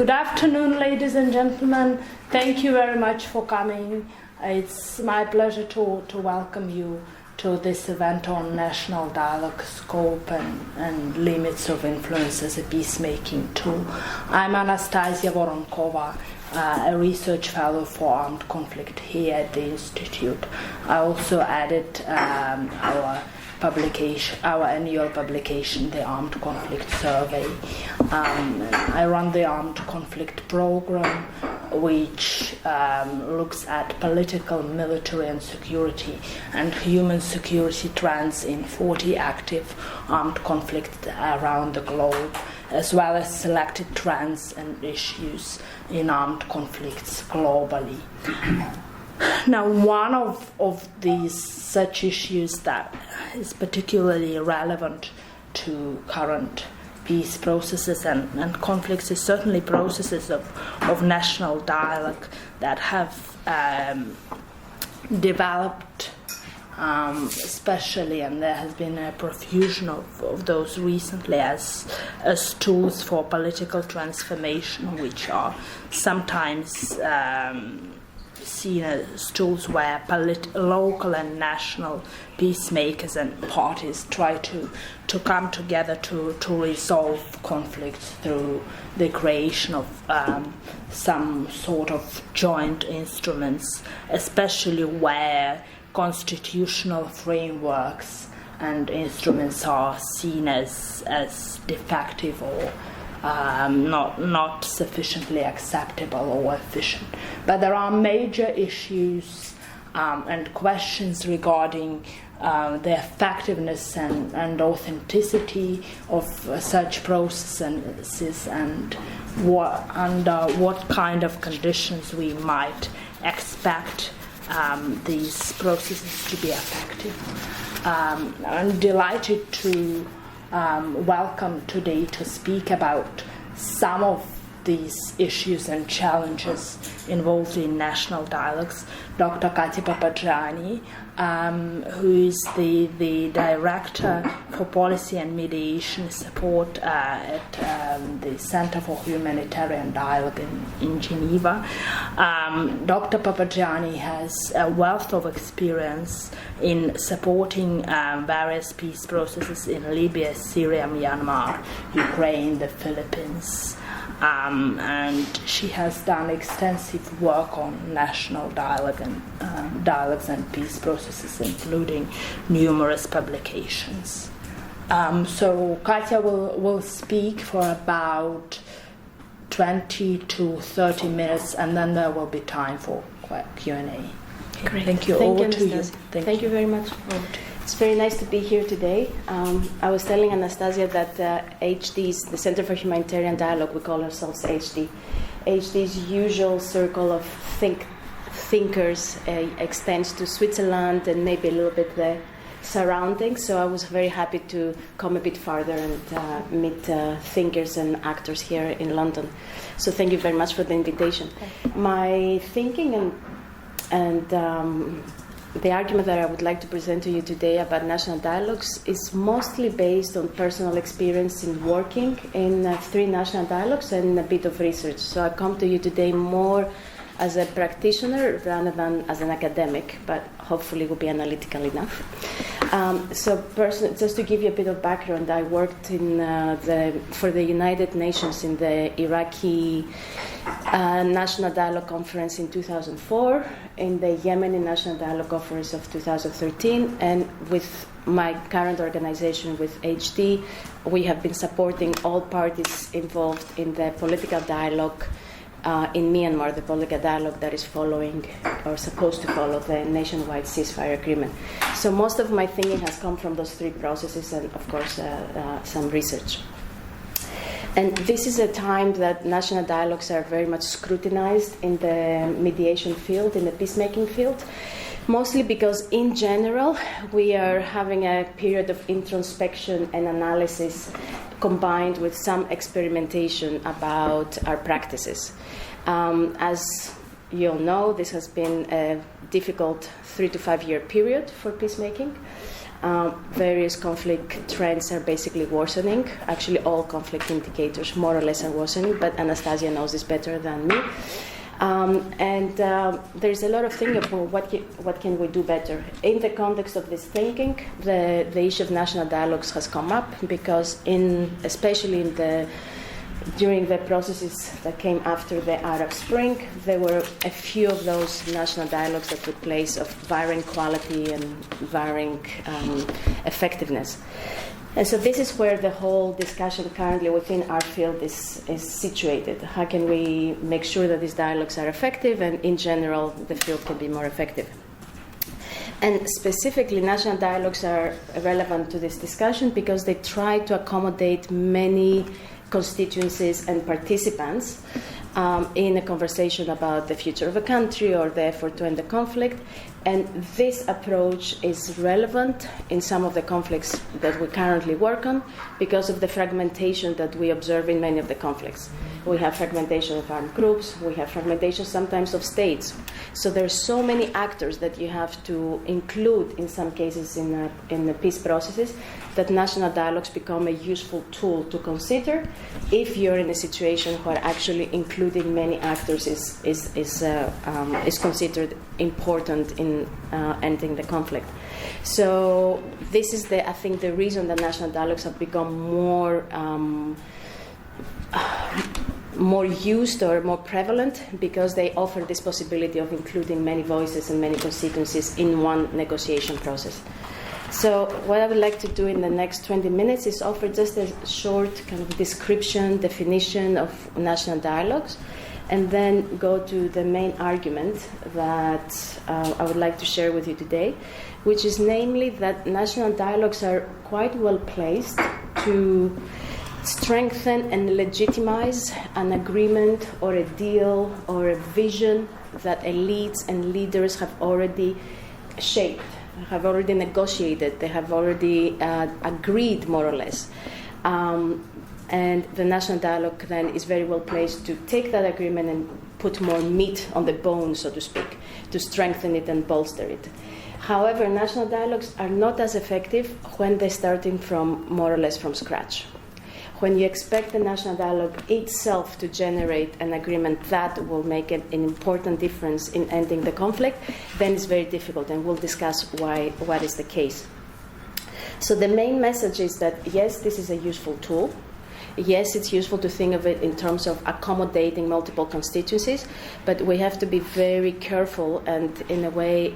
Good afternoon, ladies and gentlemen. Thank you very much for coming. It's my pleasure to welcome you to this event on national dialogue scope and limits of influence as a peacemaking tool. I'm Anastasia Voronkova, a research fellow for armed conflict here at the Institute. I also added our annual publication, the Armed Conflict Survey. I run the Armed Conflict Program, which looks at political, military and security and human security trends in 40 active armed conflicts around the globe, as well as selected trends and issues in armed conflicts globally. Now, one of these such issues that is particularly relevant to current peace processes and conflicts is certainly processes of national dialogue that have developed especially, and there has been a profusion of those recently as tools for political transformation, which are sometimes seen as tools where local and national peacemakers and parties try to come together to resolve conflicts through the creation of some sort of joint instruments, especially where constitutional frameworks and instruments are seen as defective or not sufficiently acceptable or efficient. But there are major issues and questions regarding the effectiveness and authenticity of such processes and under what kind of conditions we might expect these processes to be effective. I'm delighted to welcome today to speak about some of these issues and challenges involved in national dialogues, Dr. Katia Papagianni, who is the Director for Policy and Mediation Support at the Center for Humanitarian Dialogue in Geneva. Dr. Papagianni has a wealth of experience in supporting various peace processes in Libya, Syria, Myanmar, Ukraine, the Philippines. And she has done extensive work on national dialogue and dialogues and peace processes, including numerous publications. So Katia will speak for about 20 to 30 minutes, and then there will be time for Q&A. Great. Thank you. Thank Over you, to you. Thank you very much. It's very nice to be here today. I was telling Anastasia that HD's, the Center for Humanitarian Dialogue, we call ourselves HD. HD's usual circle of thinkers extends to Switzerland and maybe a little bit the surroundings. So I was very happy to come a bit farther and meet thinkers and actors here in London. So thank you very much for the invitation. My thinking and the argument that I would like to present to you today about national dialogues is mostly based on personal experience in working in 3 national dialogues and a bit of research. So I come to you today more as a practitioner rather than as an academic, but hopefully will be analytical enough. Just to give you a bit of background, I worked for the United Nations in the Iraqi National Dialogue Conference in 2004, in the Yemeni National Dialogue Conference of 2013, and with my current organization, with HD, we have been supporting all parties involved in the political dialogue in Myanmar, the political dialogue that is following or supposed to follow the nationwide ceasefire agreement. So most of my thinking has come from those 3 processes and, of course, some research. And this is a time that national dialogues are very much scrutinized in the mediation field, in the peacemaking field, mostly because, in general, we are having a period of introspection and analysis combined with some experimentation about our practices. As you all know, this has been a difficult 3 to 5 year period for peacemaking. various conflict trends are basically worsening. Actually, all conflict indicators more or less are worsening, but Anastasia knows this better than me. There's a lot of thinking about what can we do better. In the context of this thinking, the issue of national dialogues has come up because especially during the processes that came after the Arab Spring, there were a few of those national dialogues that took place of varying quality and varying effectiveness. And so this is where the whole discussion currently within our field is situated. How can we make sure that these dialogues are effective, and in general the field can be more effective? And specifically, national dialogues are relevant to this discussion because they try to accommodate many constituencies and participants in a conversation about the future of a country or the effort to end the conflict. And this approach is relevant in some of the conflicts that we currently work on because of the fragmentation that we observe in many of the conflicts. We have fragmentation of armed groups, we have fragmentation sometimes of states. So there's so many actors that you have to include in some cases in the peace processes that national dialogues become a useful tool to consider if you're in a situation where actually including many actors is considered important in ending the conflict. So this is I think the reason that national dialogues have become more used or more prevalent, because they offer this possibility of including many voices and many constituencies in one negotiation process. So what I would like to do in the next 20 minutes is offer just a short kind of description, definition of national dialogues, and then go to the main argument that I would like to share with you today, which is namely that national dialogues are quite well placed to strengthen and legitimize an agreement or a deal or a vision that elites and leaders have already shaped, have already negotiated, they have already agreed more or less. And the national dialogue then is very well placed to take that agreement and put more meat on the bone, so to speak, to strengthen it and bolster it. However, national dialogues are not as effective when they're starting from more or less from scratch. When you expect the national dialogue itself to generate an agreement that will make an important difference in ending the conflict, then it's very difficult, and we'll discuss what is the case. So the main message is that, yes, this is a useful tool. Yes, it's useful to think of it in terms of accommodating multiple constituencies, but we have to be very careful and, in a way,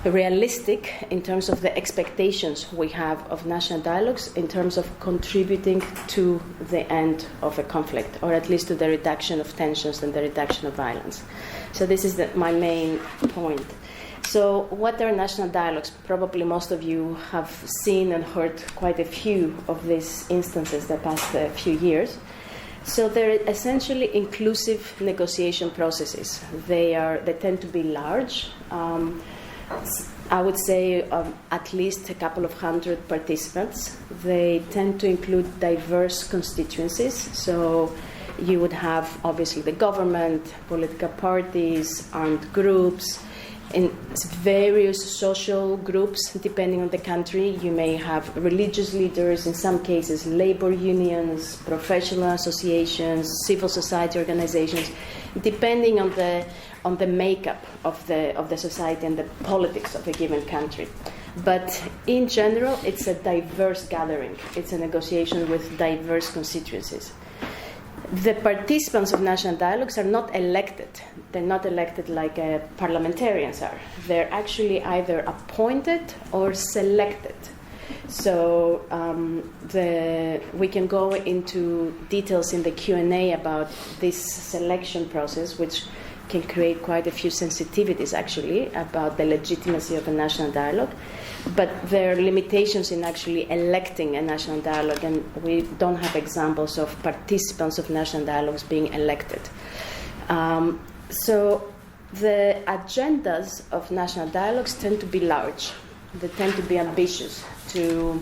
realistic in terms of the expectations we have of national dialogues in terms of contributing to the end of a conflict, or at least to the reduction of tensions and the reduction of violence. So this is my main point. So what are national dialogues? Probably most of you have seen and heard quite a few of these instances the past few years. So they're essentially inclusive negotiation processes. They tend to be large. I would say at least a couple of hundred participants. They tend to include diverse constituencies. So you would have obviously the government, political parties, armed groups, in various social groups depending on the country. You may have religious leaders, in some cases labor unions, professional associations, civil society organizations, depending on the makeup of the society and the politics of a given country. But in general, it's a diverse gathering. It's a negotiation with diverse constituencies. The participants of national dialogues are not elected. They're not elected like parliamentarians are. They're actually either appointed or selected. So we can go into details in the Q&A about this selection process, which can create quite a few sensitivities actually about the legitimacy of a national dialogue. But there are limitations in actually electing a national dialogue, and we don't have examples of participants of national dialogues being elected. So the agendas of national dialogues tend to be large. They tend to be ambitious to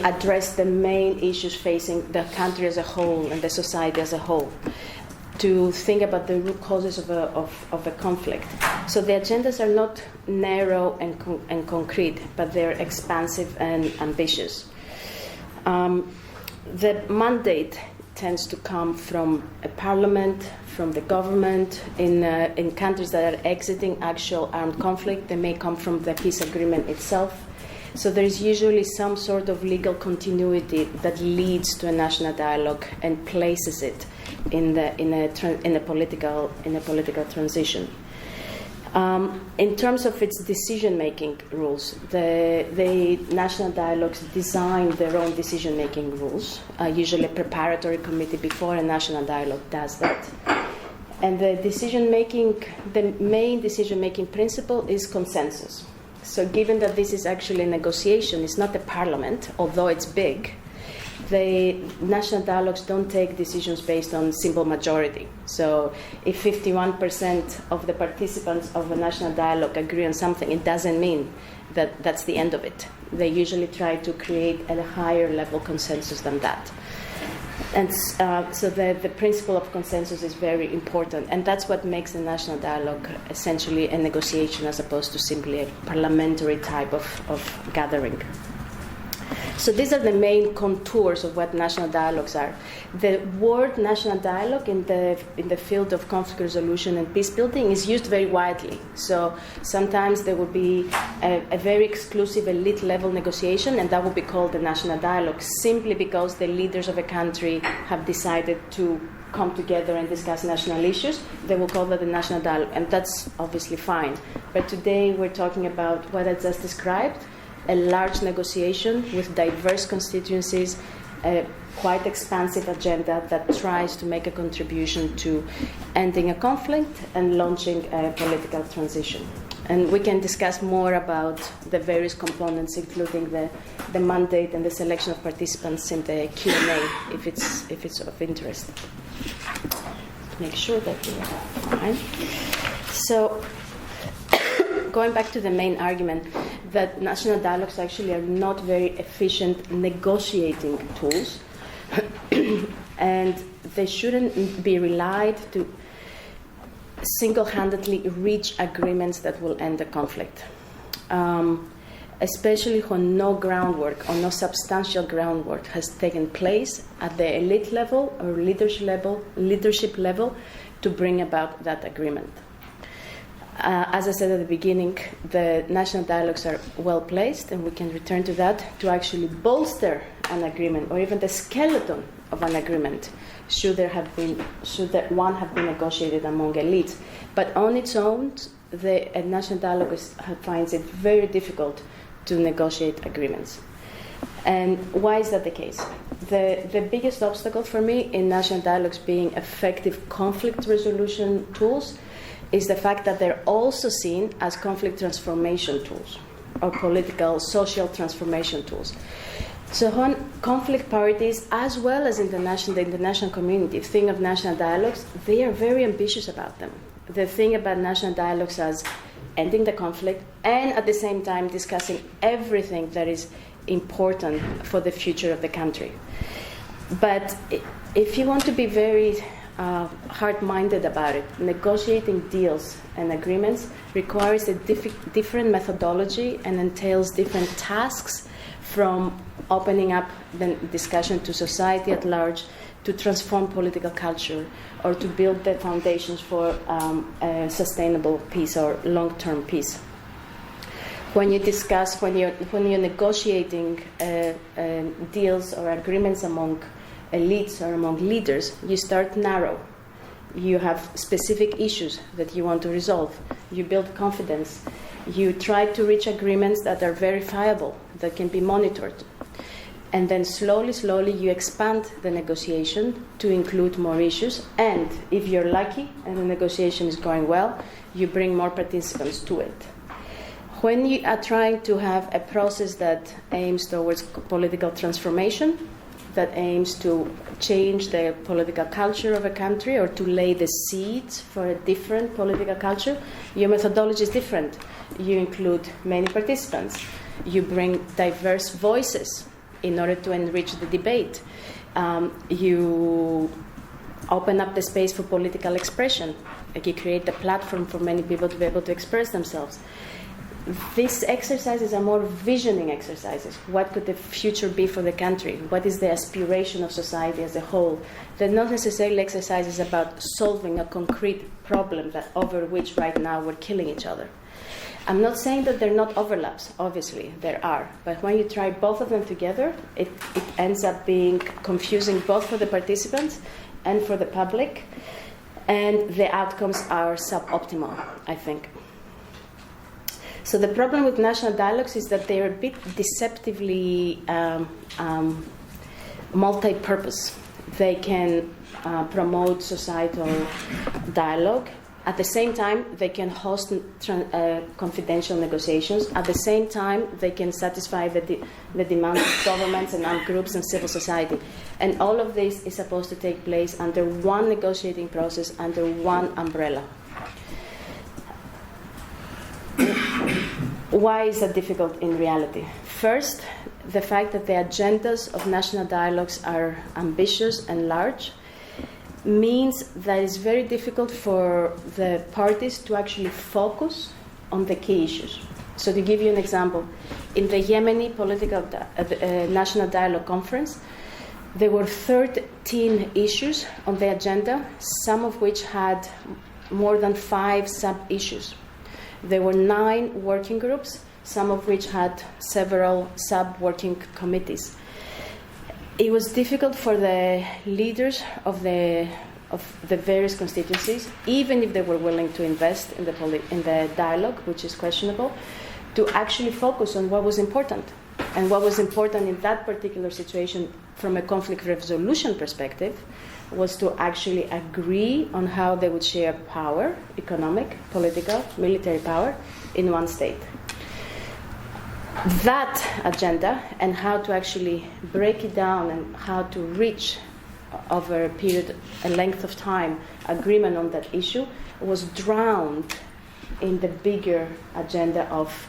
address the main issues facing the country as a whole and the society as a whole, to think about the root causes of a conflict, So the agendas are not narrow and concrete, but they're expansive and ambitious. The mandate tends to come from a parliament, from the government. In countries that are exiting actual armed conflict, they may come from the peace agreement itself. So there is usually some sort of legal continuity that leads to a national dialogue and places it in a political transition. In terms of its decision-making rules, the national dialogues design their own decision-making rules. Usually a preparatory committee before a national dialogue does that. And the main decision-making principle is consensus. So given that this is actually a negotiation, it's not a parliament, although it's big, the national dialogues don't take decisions based on simple majority. So if 51% of the participants of a national dialogue agree on something, it doesn't mean that that's the end of it. They usually try to create a higher level consensus than that. And so the principle of consensus is very important, and that's what makes the national dialogue essentially a negotiation as opposed to simply a parliamentary type of gathering. So these are the main contours of what national dialogues are. The word national dialogue in the field of conflict resolution and peace building is used very widely. So sometimes there will be a very exclusive elite level negotiation, and that will be called the national dialogue simply because the leaders of a country have decided to come together and discuss national issues. They will call that the national dialogue, and that's obviously fine. But today we're talking about what I just described, a large negotiation with diverse constituencies, a quite expansive agenda that tries to make a contribution to ending a conflict and launching a political transition. And we can discuss more about the various components, including the mandate and the selection of participants in the Q&A, if it's of interest. Make sure that we are fine. So, going back to the main argument, that national dialogues actually are not very efficient negotiating tools, and they shouldn't be relied to single-handedly reach agreements that will end the conflict, especially when no groundwork or no substantial groundwork has taken place at the elite level or leadership level to bring about that agreement. As I said at the beginning, the national dialogues are well placed, and we can return to that, to actually bolster an agreement or even the skeleton of an agreement should one have been negotiated among elites. But on its own, the national dialogue finds it very difficult to negotiate agreements. And why is that the case? The biggest obstacle for me in national dialogues being effective conflict resolution tools is the fact that they're also seen as conflict transformation tools or political, social transformation tools. So when conflict parties, as well as the international community, think of national dialogues, they are very ambitious about them. They think about national dialogues as ending the conflict and at the same time discussing everything that is important for the future of the country. But if you want to be very hard-minded about it, negotiating deals and agreements requires a different methodology and entails different tasks, from opening up the discussion to society at large, to transform political culture, or to build the foundations for a sustainable peace or long-term peace. When you're negotiating deals or agreements among elites or among leaders, you start narrow. You have specific issues that you want to resolve. You build confidence. You try to reach agreements that are verifiable, that can be monitored. And then slowly you expand the negotiation to include more issues. And if you're lucky and the negotiation is going well, you bring more participants to it. When you are trying to have a process that aims towards political transformation, that aims to change the political culture of a country or to lay the seeds for a different political culture, your methodology is different. You include many participants. You bring diverse voices in order to enrich the debate. You open up the space for political expression. Like you create the platform for many people to be able to express themselves. These exercises are more visioning exercises. What could the future be for the country? What is the aspiration of society as a whole? They're not necessarily exercises about solving a concrete problem that over which right now we're killing each other. I'm not saying that there are not overlaps. Obviously, there are. But when you try both of them together, it ends up being confusing both for the participants and for the public. And the outcomes are suboptimal, I think. So the problem with national dialogues is that they're a bit deceptively multi-purpose. They can promote societal dialogue. At the same time, they can host confidential negotiations. At the same time, they can satisfy the demands of governments and armed groups and civil society. And all of this is supposed to take place under one negotiating process, under one umbrella. Why is that difficult in reality? First, the fact that the agendas of national dialogues are ambitious and large means that it's very difficult for the parties to actually focus on the key issues. So to give you an example, in the Yemeni political national dialogue conference, there were 13 issues on the agenda, some of which had more than 5 sub-issues. There were 9 working groups, some of which had several sub-working committees. It was difficult for the leaders of the various constituencies, even if they were willing to invest in the dialogue, which is questionable, to actually focus on what was important. And what was important in that particular situation from a conflict resolution perspective was to actually agree on how they would share power, economic, political, military power, in one state. That agenda and how to actually break it down and how to reach over a length of time, agreement on that issue was drowned in the bigger agenda of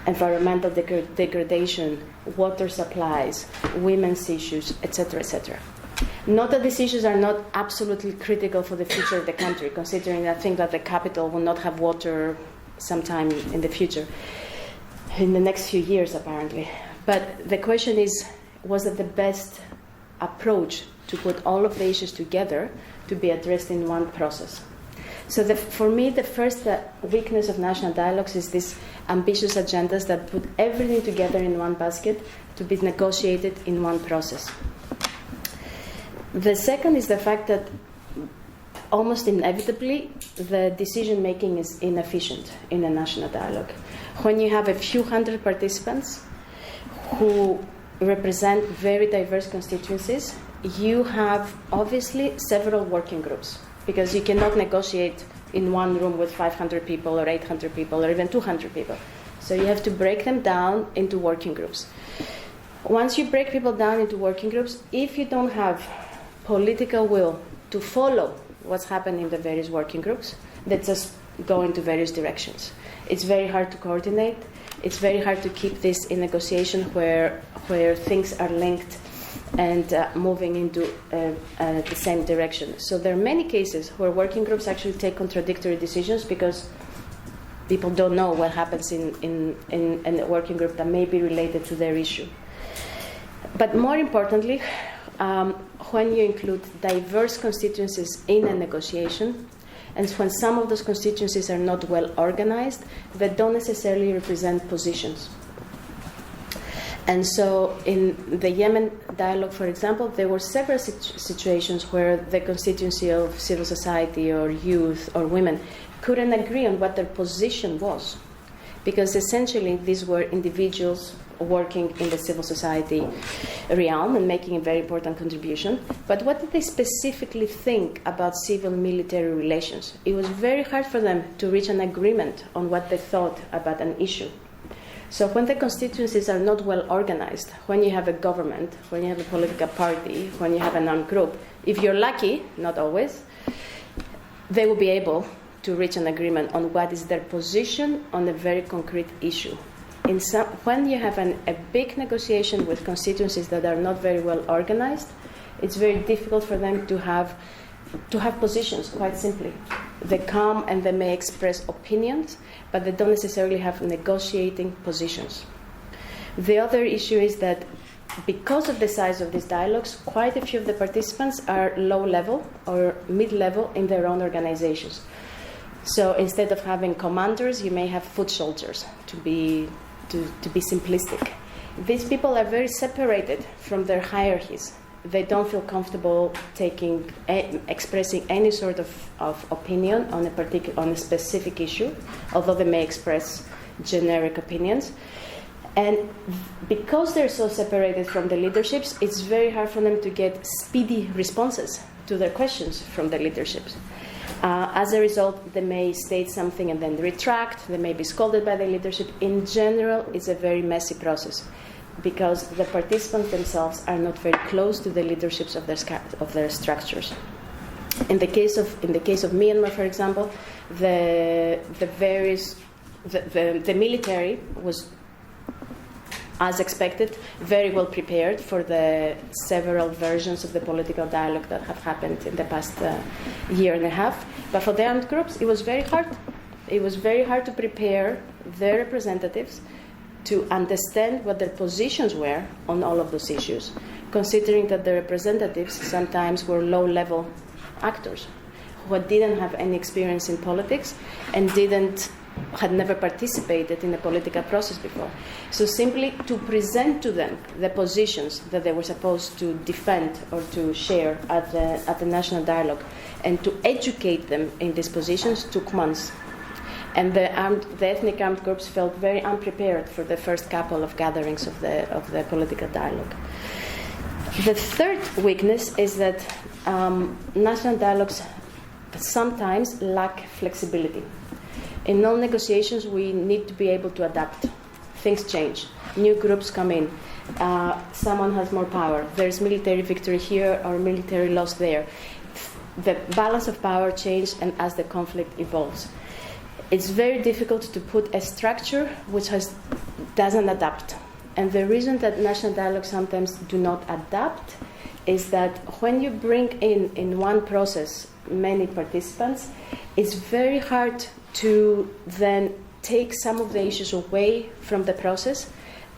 environmental degradation, water supplies, women's issues, etc., etc. Not that these issues are not absolutely critical for the future of the country, considering I think that the capital will not have water sometime in the future, in the next few years apparently. But the question is, was it the best approach to put all of the issues together to be addressed in one process? So for me, the first weakness of national dialogues is these ambitious agendas that put everything together in one basket to be negotiated in one process. The second is the fact that almost inevitably the decision making is inefficient in a national dialogue. When you have a few hundred participants who represent very diverse constituencies, you have obviously several working groups, because you cannot negotiate in one room with 500 people or 800 people or even 200 people. So you have to break them down into working groups. Once you break people down into working groups, if you don't have political will to follow what's happening in the various working groups, they just go into various directions. It's very hard to coordinate. It's very hard to keep this in negotiation where things are linked and moving into the same direction. So there are many cases where working groups actually take contradictory decisions because people don't know what happens in a working group that may be related to their issue. But more importantly, when you include diverse constituencies in a negotiation, and when some of those constituencies are not well organized, they don't necessarily represent positions. And so in the Yemen dialogue, for example, there were several situations where the constituency of civil society or youth or women couldn't agree on what their position was, because essentially these were individuals working in the civil society realm and making a very important contribution. But what did they specifically think about civil-military relations? It was very hard for them to reach an agreement on what they thought about an issue. So when the constituencies are not well organized, when you have a government, when you have a political party, when you have an armed group, if you're lucky, not always, they will be able to reach an agreement on what is their position on a very concrete issue. When you have a big negotiation with constituencies that are not very well organized, it's very difficult for them to have to have positions, quite simply. They come and they may express opinions, but they don't necessarily have negotiating positions. The other issue is that because of the size of these dialogues, quite a few of the participants are low level or mid level in their own organizations. So instead of having commanders, you may have foot soldiers, to be simplistic. These people are very separated from their hierarchies. They don't feel comfortable expressing any sort of opinion on a specific issue, although they may express generic opinions. And because they're so separated from the leaderships, it's very hard for them to get speedy responses to their questions from the leaderships. As a result, they may state something and then retract. They may be scolded by the leadership. In general, it's a very messy process because the participants themselves are not very close to the leaderships of their structures. In the case of Myanmar, for example, the military was, as expected, very well prepared for the several versions of the political dialogue that have happened in the past year and a half. But for the armed groups, it was very hard. It was very hard to prepare their representatives to understand what their positions were on all of those issues, considering that the representatives sometimes were low-level actors who didn't have any experience in politics and had never participated in a political process before. So simply to present to them the positions that they were supposed to defend or to share at the national dialogue and to educate them in these positions took months. And the ethnic armed groups felt very unprepared for the first couple of gatherings of the political dialogue. The third weakness is that national dialogues sometimes lack flexibility. In all negotiations, we need to be able to adapt. Things change. New groups come in. Someone has more power. There's military victory here or military loss there. The balance of power changes and as the conflict evolves. It's very difficult to put a structure which doesn't adapt. And the reason that national dialogues sometimes do not adapt is that when you bring in one process many participants, it's very hard to then take some of the issues away from the process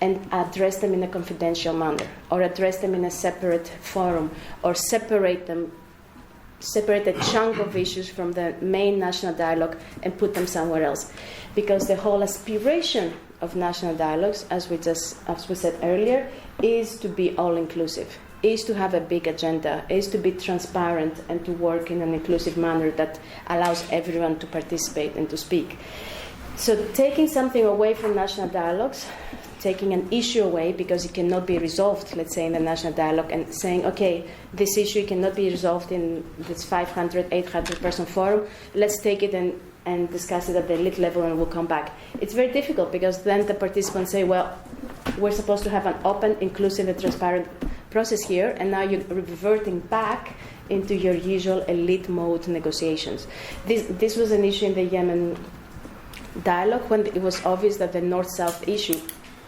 and address them in a confidential manner, or address them in a separate forum, or separate a chunk of issues from the main national dialogue and put them somewhere else. Because the whole aspiration of national dialogues, as we said earlier, is to be all-inclusive, is to have a big agenda, is to be transparent and to work in an inclusive manner that allows everyone to participate and to speak. So taking something away from national dialogues, taking an issue away because it cannot be resolved, let's say, in the national dialogue, and saying, okay, this issue cannot be resolved in this 500, 800-person forum, let's take it and discuss it at the elite level and we'll come back. It's very difficult because then the participants say, well, we're supposed to have an open, inclusive, and transparent process here, and now you're reverting back into your usual elite mode negotiations. This was an issue in the Yemen dialogue when it was obvious that the North-South issue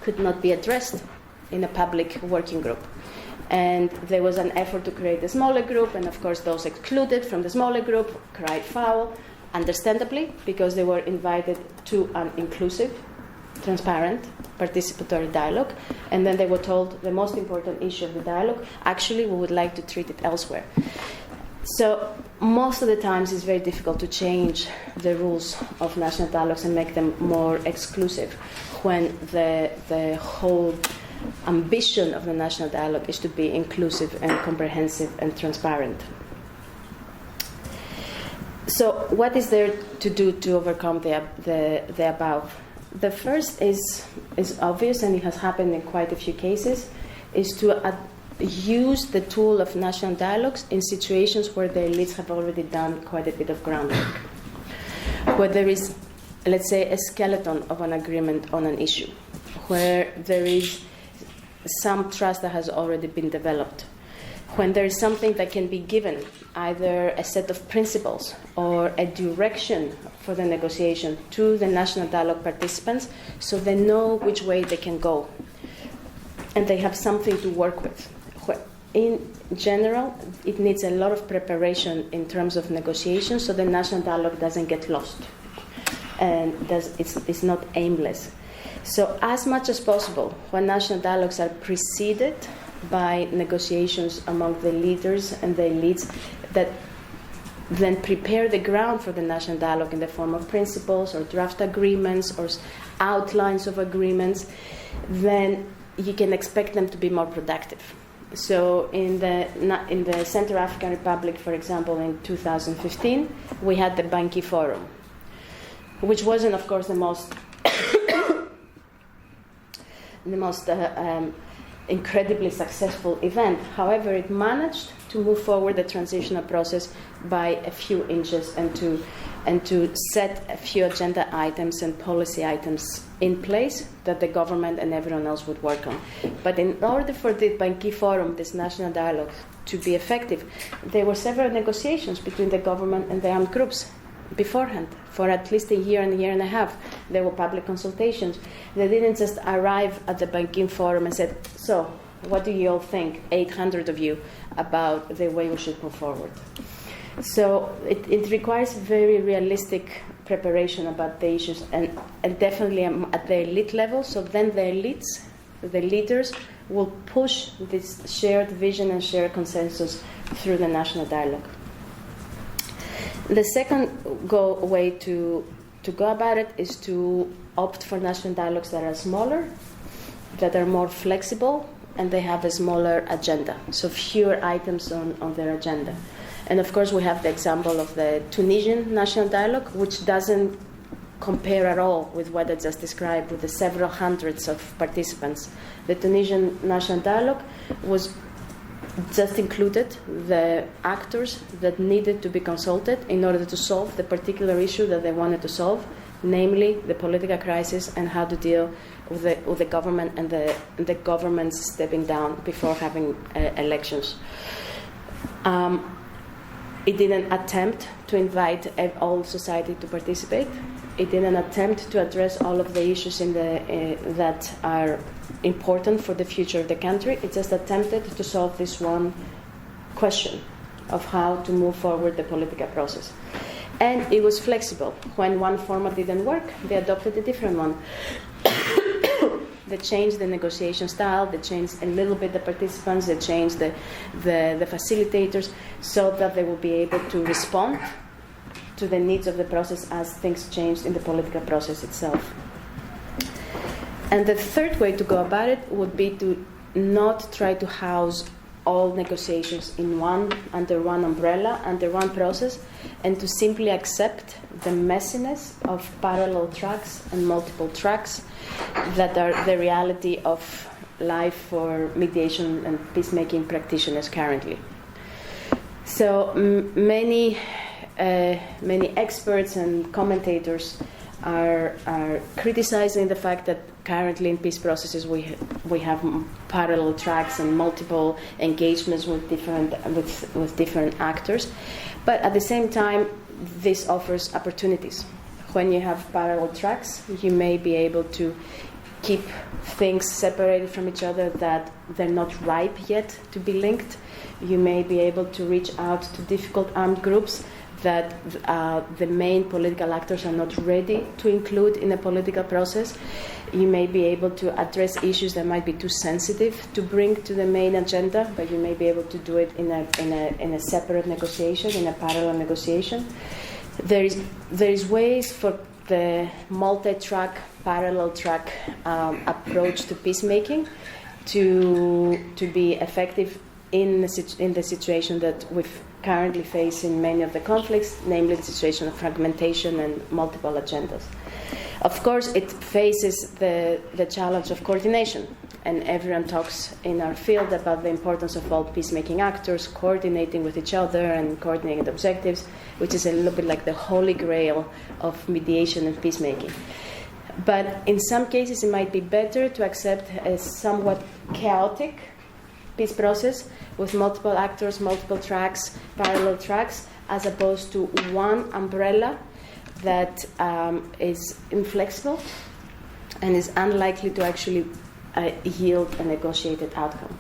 could not be addressed in a public working group. And there was an effort to create a smaller group, and of course those excluded from the smaller group cried foul, understandably, because they were invited to an inclusive, transparent, participatory dialogue, and then they were told the most important issue of the dialogue, actually we would like to treat it elsewhere. So most of the times it's very difficult to change the rules of national dialogues and make them more exclusive when the whole ambition of the national dialogue is to be inclusive and comprehensive and transparent. So what is there to do to overcome the above? The first is obvious, and it has happened in quite a few cases, is to use the tool of national dialogues in situations where the elites have already done quite a bit of groundwork, where there is, let's say, a skeleton of an agreement on an issue, where there is some trust that has already been developed, when there is something that can be given, either a set of principles or a direction for the negotiation to the national dialogue participants so they know which way they can go and they have something to work with. in general, it needs a lot of preparation in terms of negotiations, so the national dialogue doesn't get lost, and it's not aimless. So as much as possible, when national dialogues are preceded by negotiations among the leaders and the elites, that then prepare the ground for the national dialogue in the form of principles or draft agreements or outlines of agreements, then you can expect them to be more productive. So in the Central African Republic, for example, in 2015, we had the Banqui Forum, which wasn't, of course, the most incredibly successful event. However, it managed to move forward the transitional process by a few inches and to set a few agenda items and policy items in place that the government and everyone else would work on. But in order for the Banqui Forum, this national dialogue, to be effective, there were several negotiations between the government and the armed groups beforehand. For at least a year and a half, there were public consultations. They didn't just arrive at the Banqui Forum and said, so, what do you all think, 800 of you, about the way we should move forward? So it requires very realistic preparation about the issues, and definitely at the elite level. So then the elites, the leaders, will push this shared vision and shared consensus through the national dialogue. The second way to go about it is to opt for national dialogues that are smaller, that are more flexible, and they have a smaller agenda, so fewer items on their agenda. And of course, we have the example of the Tunisian national dialogue, which doesn't compare at all with what I just described, with the several hundreds of participants. The Tunisian national dialogue was just included the actors that needed to be consulted in order to solve the particular issue that they wanted to solve, namely the political crisis and how to deal with the government and the government stepping down before having elections. It didn't attempt to invite all society to participate. It didn't attempt to address all of the issues that are important for the future of the country. It just attempted to solve this one question of how to move forward the political process. And it was flexible. When one format didn't work, they adopted a different one. They changed the negotiation style, they changed a little bit the participants, they changed the facilitators, so that they will be able to respond to the needs of the process as things changed in the political process itself. And the third way to go about it would be to not try to house all negotiations under one umbrella, under one process, and to simply accept the messiness of parallel tracks and multiple tracks that are the reality of life for mediation and peacemaking practitioners currently. So many experts and commentators are criticizing the fact that currently in peace processes we have parallel tracks and multiple engagements with different actors, but at the same time this offers opportunities. When you have parallel tracks, you may be able to keep things separated from each other that they're not ripe yet to be linked. You may be able to reach out to difficult armed groups that the main political actors are not ready to include in a political process. You may be able to address issues that might be too sensitive to bring to the main agenda, but you may be able to do it in a separate negotiation, in a parallel negotiation. There is ways for the multi-track, parallel track approach to peacemaking to be effective in the situation that we've currently face in many of the conflicts, namely the situation of fragmentation and multiple agendas. Of course, it faces the challenge of coordination, and everyone talks in our field about the importance of all peacemaking actors coordinating with each other and coordinating objectives, which is a little bit like the holy grail of mediation and peacemaking. But in some cases, it might be better to accept a somewhat chaotic peace process with multiple actors, multiple tracks, parallel tracks, as opposed to one umbrella that is inflexible and is unlikely to actually yield a negotiated outcome.